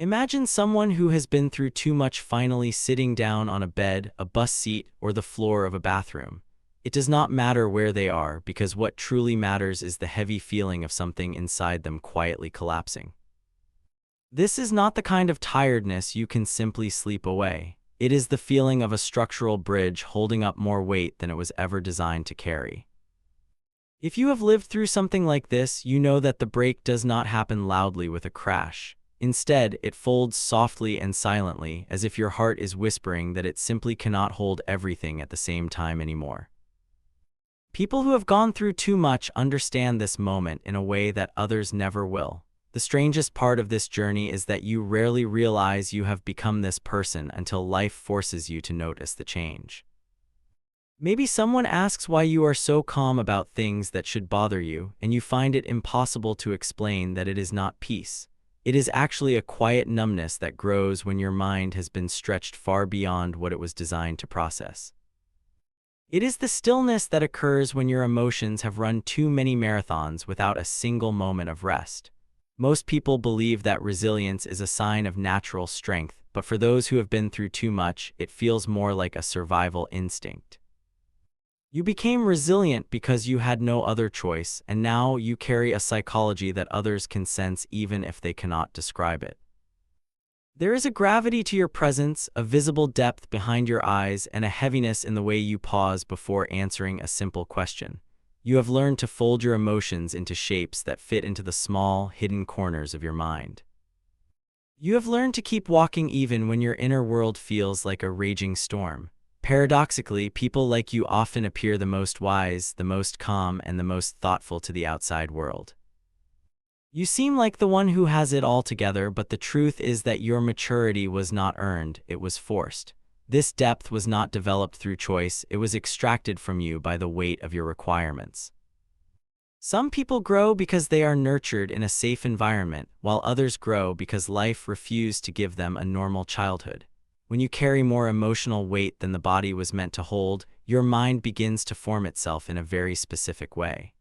Imagine someone who has been through too much finally sitting down on a bed, a bus seat, or the floor of a bathroom. It does not matter where they are, because what truly matters is the heavy feeling of something inside them quietly collapsing. This is not the kind of tiredness you can simply sleep away. It is the feeling of a structural bridge holding up more weight than it was ever designed to carry. If you have lived through something like this, you know that the break does not happen loudly with a crash. Instead, it folds softly and silently, as if your heart is whispering that it simply cannot hold everything at the same time anymore. People who have gone through too much understand this moment in a way that others never will. The strangest part of this journey is that you rarely realize you have become this person until life forces you to notice the change. Maybe someone asks why you are so calm about things that should bother you, and you find it impossible to explain that it is not peace. It is actually a quiet numbness that grows when your mind has been stretched far beyond what it was designed to process. It is the stillness that occurs when your emotions have run too many marathons without a single moment of rest. Most people believe that resilience is a sign of natural strength, but for those who have been through too much, it feels more like a survival instinct. You became resilient because you had no other choice, and now you carry a psychology that others can sense even if they cannot describe it. There is a gravity to your presence, a visible depth behind your eyes, and a heaviness in the way you pause before answering a simple question. You have learned to fold your emotions into shapes that fit into the small, hidden corners of your mind. You have learned to keep walking even when your inner world feels like a raging storm. Paradoxically, people like you often appear the most wise, the most calm, and the most thoughtful to the outside world. You seem like the one who has it all together, but the truth is that your maturity was not earned, it was forced. This depth was not developed through choice, it was extracted from you by the weight of your requirements. Some people grow because they are nurtured in a safe environment, while others grow because life refused to give them a normal childhood. When you carry more emotional weight than the body was meant to hold, your mind begins to form itself in a very specific way.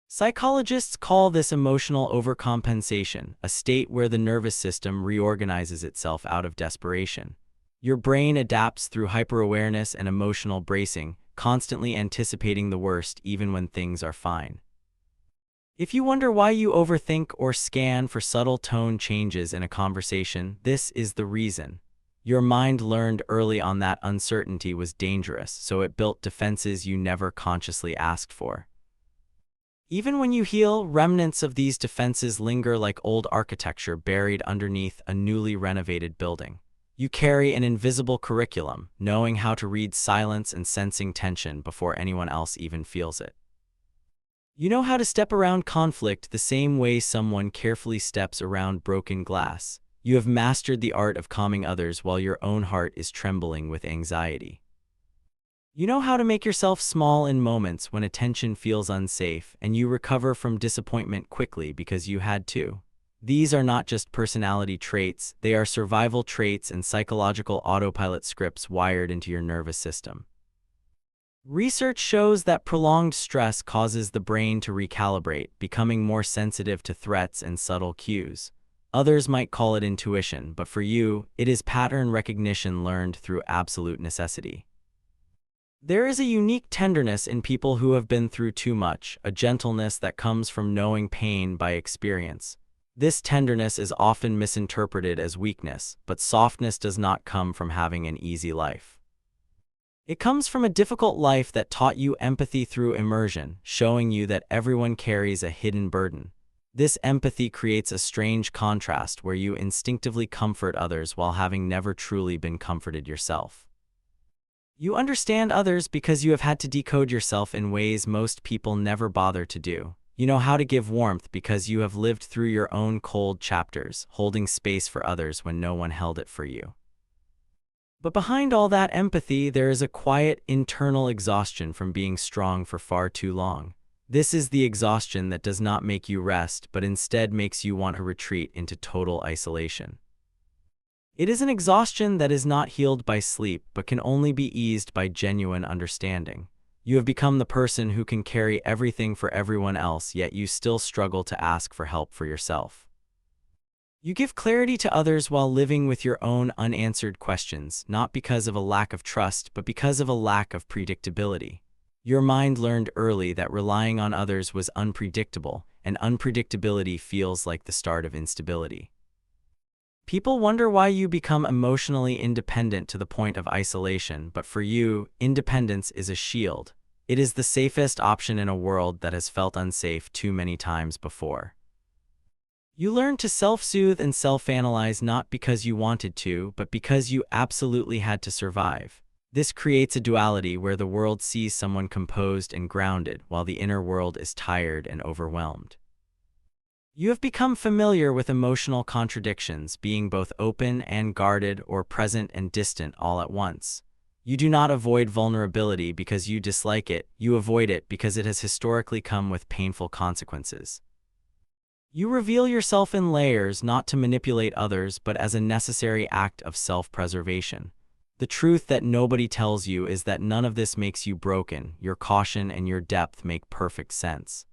Psychologists call this emotional overcompensation, a state where the nervous system reorganizes itself out of desperation. Your brain adapts through hyperawareness and emotional bracing, constantly anticipating the worst even when things are fine. If you wonder why you overthink or scan for subtle tone changes in a conversation, this is the reason. Your mind learned early on that uncertainty was dangerous, so it built defenses you never consciously asked for. Even when you heal, remnants of these defenses linger like old architecture buried underneath a newly renovated building. You carry an invisible curriculum, knowing how to read silence and sensing tension before anyone else even feels it. You know how to step around conflict the same way someone carefully steps around broken glass. You have mastered the art of calming others while your own heart is trembling with anxiety. You know how to make yourself small in moments when attention feels unsafe, and you recover from disappointment quickly because you had to. These are not just personality traits, they are survival traits and psychological autopilot scripts wired into your nervous system. Research shows that prolonged stress causes the brain to recalibrate, becoming more sensitive to threats and subtle cues. Others might call it intuition, but for you, it is pattern recognition learned through absolute necessity. There is a unique tenderness in people who have been through too much, a gentleness that comes from knowing pain by experience. This tenderness is often misinterpreted as weakness, but softness does not come from having an easy life. It comes from a difficult life that taught you empathy through immersion, showing you that everyone carries a hidden burden. This empathy creates a strange contrast where you instinctively comfort others while having never truly been comforted yourself. You understand others because you have had to decode yourself in ways most people never bother to do. You know how to give warmth because you have lived through your own cold chapters, holding space for others when no one held it for you. But behind all that empathy, there is a quiet, internal exhaustion from being strong for far too long. This is the exhaustion that does not make you rest, but instead makes you want to retreat into total isolation. It is an exhaustion that is not healed by sleep, but can only be eased by genuine understanding. You have become the person who can carry everything for everyone else, yet you still struggle to ask for help for yourself. You give clarity to others while living with your own unanswered questions, not because of a lack of trust, but because of a lack of predictability. Your mind learned early that relying on others was unpredictable, and unpredictability feels like the start of instability. People wonder why you become emotionally independent to the point of isolation, but for you, independence is a shield. It is the safest option in a world that has felt unsafe too many times before. You learn to self-soothe and self-analyze not because you wanted to, but because you absolutely had to survive. This creates a duality where the world sees someone composed and grounded, while the inner world is tired and overwhelmed. You have become familiar with emotional contradictions, being both open and guarded or present and distant all at once. You do not avoid vulnerability because you dislike it, you avoid it because it has historically come with painful consequences. You reveal yourself in layers not to manipulate others but as a necessary act of self-preservation. The truth that nobody tells you is that none of this makes you broken. Your caution and your depth make perfect sense.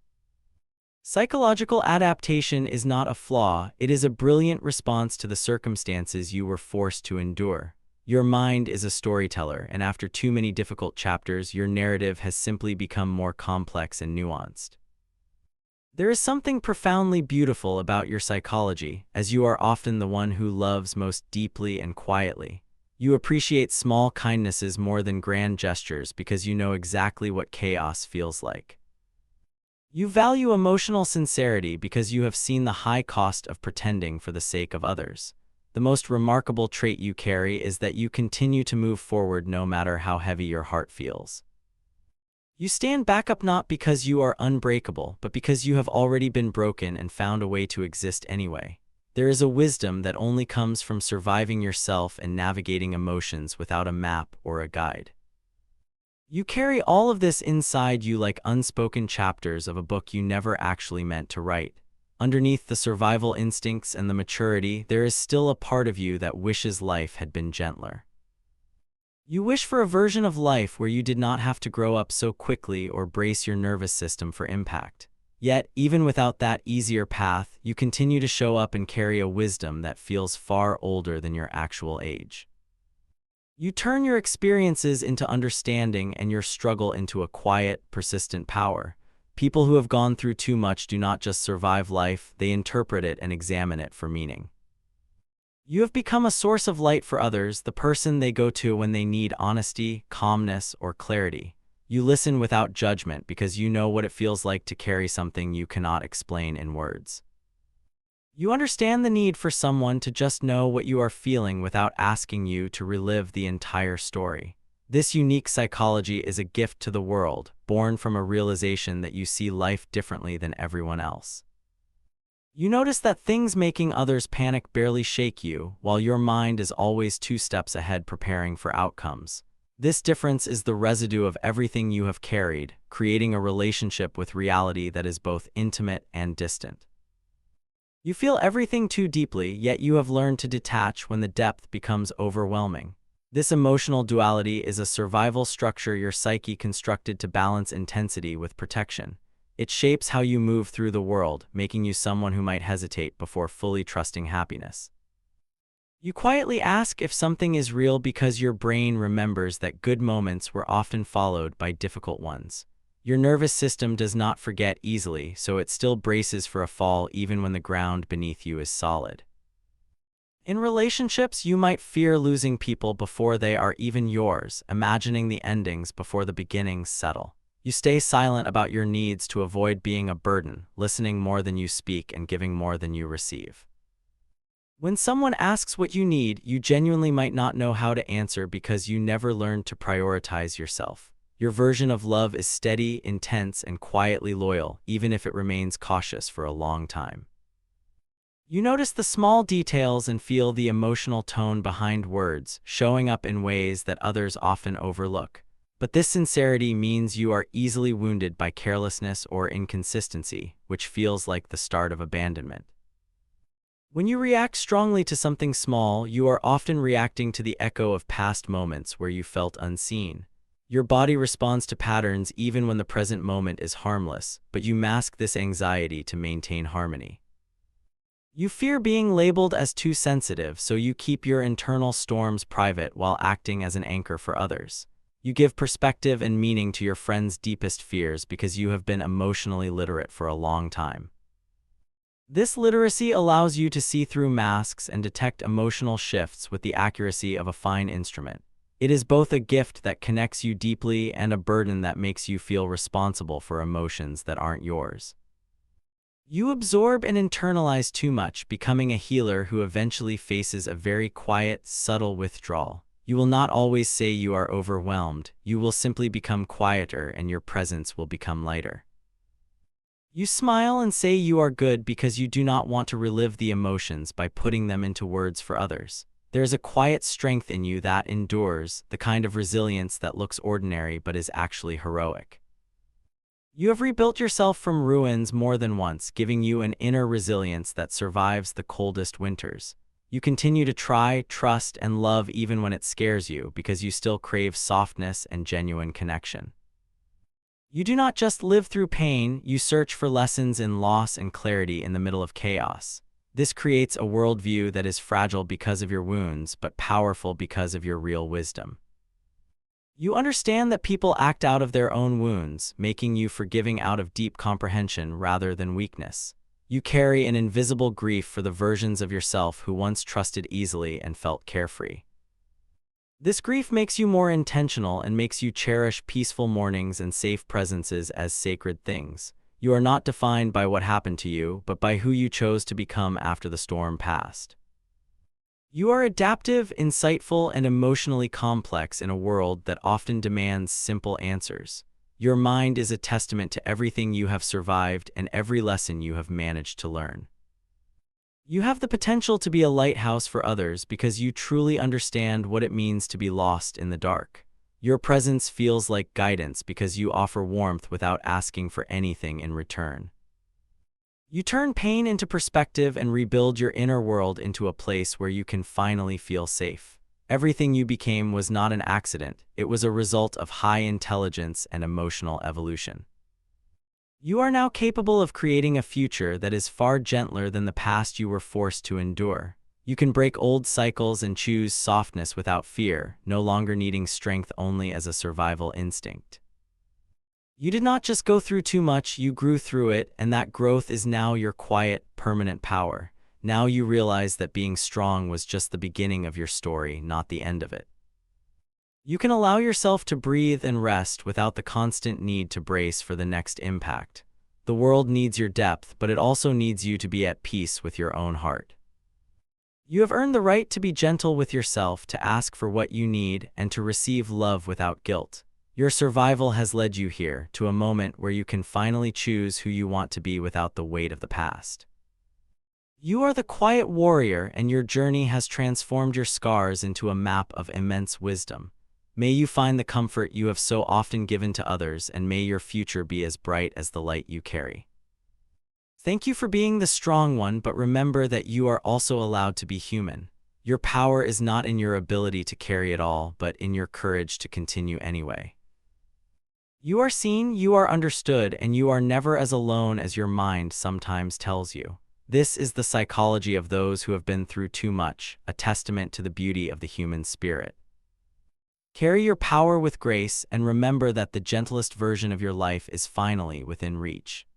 Psychological adaptation is not a flaw, it is a brilliant response to the circumstances you were forced to endure. Your mind is a storyteller, and after too many difficult chapters, your narrative has simply become more complex and nuanced. There is something profoundly beautiful about your psychology, as you are often the one who loves most deeply and quietly. You appreciate small kindnesses more than grand gestures because you know exactly what chaos feels like. You value emotional sincerity because you have seen the high cost of pretending for the sake of others. The most remarkable trait you carry is that you continue to move forward no matter how heavy your heart feels. You stand back up not because you are unbreakable, but because you have already been broken and found a way to exist anyway. There is a wisdom that only comes from surviving yourself and navigating emotions without a map or a guide. You carry all of this inside you like unspoken chapters of a book you never actually meant to write. Underneath the survival instincts and the maturity, there is still a part of you that wishes life had been gentler. You wish for a version of life where you did not have to grow up so quickly or brace your nervous system for impact. Yet, even without that easier path, you continue to show up and carry a wisdom that feels far older than your actual age. You turn your experiences into understanding and your struggle into a quiet, persistent power. People who have gone through too much do not just survive life, they interpret it and examine it for meaning. You have become a source of light for others, the person they go to when they need honesty, calmness, or clarity. You listen without judgment because you know what it feels like to carry something you cannot explain in words. You understand the need for someone to just know what you are feeling without asking you to relive the entire story. This unique psychology is a gift to the world, born from a realization that you see life differently than everyone else. You notice that things making others panic barely shake you, while your mind is always 2 steps ahead preparing for outcomes. This difference is the residue of everything you have carried, creating a relationship with reality that is both intimate and distant. You feel everything too deeply, yet you have learned to detach when the depth becomes overwhelming. This emotional duality is a survival structure your psyche constructed to balance intensity with protection. It shapes how you move through the world, making you someone who might hesitate before fully trusting happiness. You quietly ask if something is real because your brain remembers that good moments were often followed by difficult ones. Your nervous system does not forget easily, so it still braces for a fall even when the ground beneath you is solid. In relationships, you might fear losing people before they are even yours, imagining the endings before the beginnings settle. You stay silent about your needs to avoid being a burden, listening more than you speak and giving more than you receive. When someone asks what you need, you genuinely might not know how to answer because you never learned to prioritize yourself. Your version of love is steady, intense, and quietly loyal, even if it remains cautious for a long time. You notice the small details and feel the emotional tone behind words, showing up in ways that others often overlook. But this sincerity means you are easily wounded by carelessness or inconsistency, which feels like the start of abandonment. When you react strongly to something small, you are often reacting to the echo of past moments where you felt unseen. Your body responds to patterns even when the present moment is harmless, but you mask this anxiety to maintain harmony. You fear being labeled as too sensitive, so you keep your internal storms private while acting as an anchor for others. You give perspective and meaning to your friends' deepest fears because you have been emotionally literate for a long time. This literacy allows you to see through masks and detect emotional shifts with the accuracy of a fine instrument. It is both a gift that connects you deeply and a burden that makes you feel responsible for emotions that aren't yours. You absorb and internalize too much, becoming a healer who eventually faces a very quiet, subtle withdrawal. You will not always say you are overwhelmed. You will simply become quieter and your presence will become lighter. You smile and say you are good because you do not want to relive the emotions by putting them into words for others. There is a quiet strength in you that endures, the kind of resilience that looks ordinary but is actually heroic. You have rebuilt yourself from ruins more than once, giving you an inner resilience that survives the coldest winters. You continue to try, trust, and love even when it scares you because you still crave softness and genuine connection. You do not just live through pain, you search for lessons in loss and clarity in the middle of chaos. This creates a worldview that is fragile because of your wounds, but powerful because of your real wisdom. You understand that people act out of their own wounds, making you forgiving out of deep comprehension rather than weakness. You carry an invisible grief for the versions of yourself who once trusted easily and felt carefree. This grief makes you more intentional and makes you cherish peaceful mornings and safe presences as sacred things. You are not defined by what happened to you, but by who you chose to become after the storm passed. You are adaptive, insightful, and emotionally complex in a world that often demands simple answers. Your mind is a testament to everything you have survived and every lesson you have managed to learn. You have the potential to be a lighthouse for others because you truly understand what it means to be lost in the dark. Your presence feels like guidance because you offer warmth without asking for anything in return. You turn pain into perspective and rebuild your inner world into a place where you can finally feel safe. Everything you became was not an accident, it was a result of high intelligence and emotional evolution. You are now capable of creating a future that is far gentler than the past you were forced to endure. You can break old cycles and choose softness without fear, no longer needing strength only as a survival instinct. You did not just go through too much, you grew through it, and that growth is now your quiet, permanent power. Now you realize that being strong was just the beginning of your story, not the end of it. You can allow yourself to breathe and rest without the constant need to brace for the next impact. The world needs your depth, but it also needs you to be at peace with your own heart. You have earned the right to be gentle with yourself, to ask for what you need, and to receive love without guilt. Your survival has led you here, to a moment where you can finally choose who you want to be without the weight of the past. You are the quiet warrior, and your journey has transformed your scars into a map of immense wisdom. May you find the comfort you have so often given to others, and may your future be as bright as the light you carry. Thank you for being the strong one, but remember that you are also allowed to be human. Your power is not in your ability to carry it all, but in your courage to continue anyway. You are seen, you are understood, and you are never as alone as your mind sometimes tells you. This is the psychology of those who have been through too much, a testament to the beauty of the human spirit. Carry your power with grace and remember that the gentlest version of your life is finally within reach.